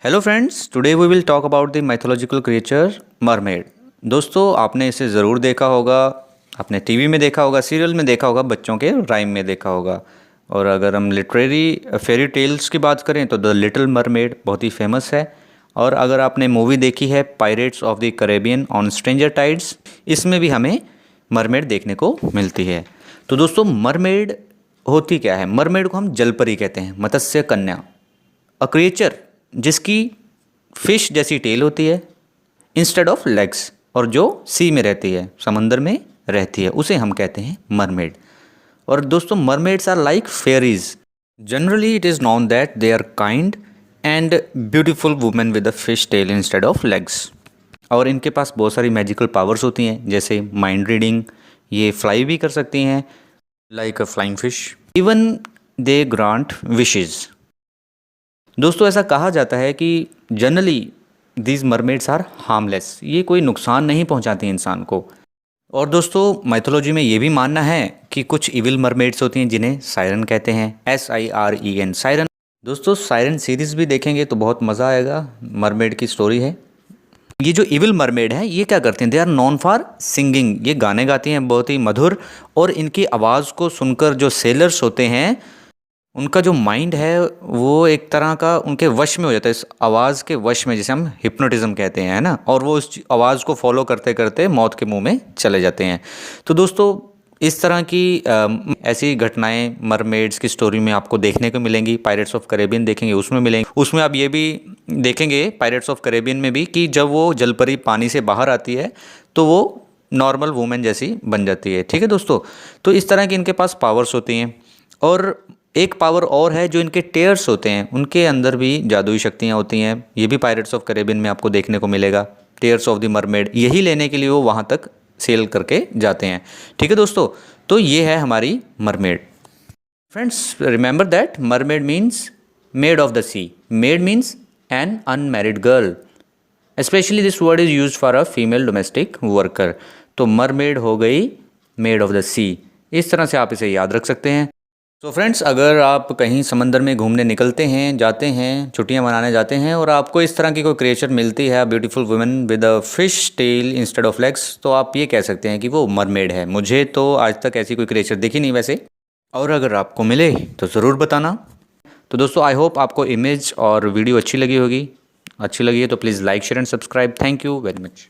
Hello friends, today we will talk about the mythological creature mermaid. दोस्तों, आपने इसे ज़रूर देखा होगा, आपने टीवी में देखा होगा, सीरियल में देखा होगा, बच्चों के राइम में देखा होगा। और अगर हम लिटरेरी फेरी टेल्स की बात करें तो द लिटिल मरमेड बहुत ही फेमस है। और अगर आपने मूवी देखी है pirates of the Caribbean on stranger tides, इसमें भी हमें मरमेड देखने को मिलती है। तो दोस्तों, मरमेड होती क्या है? मरमेड को हम जलपरी कहते हैं, मत्स्य कन्या। अ क्रिएचर जिसकी फिश जैसी टेल होती है इंस्टेड ऑफ लेग्स, और जो सी में रहती है, समंदर में रहती है, उसे हम कहते हैं मरमेड। और दोस्तों, mermaids are like fairies. Generally it is known that they are kind and beautiful women with a fish tail instead of legs. और इनके पास बहुत सारी मैजिकल पावर्स होती हैं, जैसे माइंड रीडिंग, ये फ्लाई भी कर सकती हैं like a flying fish, even they grant wishes. दोस्तों, ऐसा कहा जाता है कि generally these mermaids are harmless, ये कोई नुकसान नहीं पहुंचाती इंसान को। और दोस्तों, माइथोलॉजी में ये भी मानना है कि कुछ इविल मरमेड्स होती हैं जिन्हें सायरन कहते हैं, SIREN, सायरन। दोस्तों, सायरन सीरीज भी देखेंगे तो बहुत मज़ा आएगा, मरमेड की स्टोरी है। ये जो इविल मरमेड है, ये क्या करते हैं? They are known for singing, ये गाने गाती हैं बहुत ही मधुर। और इनकी आवाज़ को सुनकर जो सेलर्स होते हैं, उनका जो माइंड है वो एक तरह का उनके वश में हो जाता है, इस आवाज़ के वश में, जिसे हम हिप्नोटिज्म कहते हैं, है ना। और वो उस आवाज़ को फॉलो करते करते मौत के मुंह में चले जाते हैं। तो दोस्तों, इस तरह की ऐसी घटनाएं मरमेड्स की स्टोरी में आपको देखने को मिलेंगी। पायरेट्स ऑफ कैरेबियन देखेंगे, उसमें मिलेंगे। उसमें आप ये भी देखेंगे पायरेट्स ऑफ कैरेबियन में भी कि जब वो जलपरी पानी से बाहर आती है तो वो नॉर्मल वूमेन जैसी बन जाती है। ठीक है दोस्तों, तो इस तरह की इनके पास पावर्स होती हैं। और एक पावर और है, जो इनके टेयर्स होते हैं, उनके अंदर भी जादुई शक्तियाँ होती हैं। ये भी पायरेट्स ऑफ कैरेबियन में आपको देखने को मिलेगा। टेयर्स ऑफ द मरमेड, यही लेने के लिए वो वहाँ तक सेल करके जाते हैं। ठीक है दोस्तों, तो ये है हमारी mermaid. Friends, remember that mermaid means maid of the sea. Maid means an unmarried girl. Specially this word is use for a female domestic worker. तो मरमेड हो गई मेड ऑफ द सी। इस तरह से आप इसे याद रख सकते हैं। तो फ्रेंड्स, अगर आप कहीं समंदर में घूमने निकलते हैं, जाते हैं, छुट्टियां मनाने जाते हैं, और आपको इस तरह की कोई क्रिएचर मिलती है, beautiful women with a fish tail instead of legs, तो आप ये कह सकते हैं कि वो मरमेड है। मुझे तो आज तक ऐसी कोई क्रिएचर दिखी नहीं वैसे, और अगर आपको मिले तो ज़रूर बताना। तो दोस्तों, आई होप आपको इमेज और वीडियो अच्छी लगी होगी। अच्छी लगी है तो please like, share and subscribe. Thank you very much.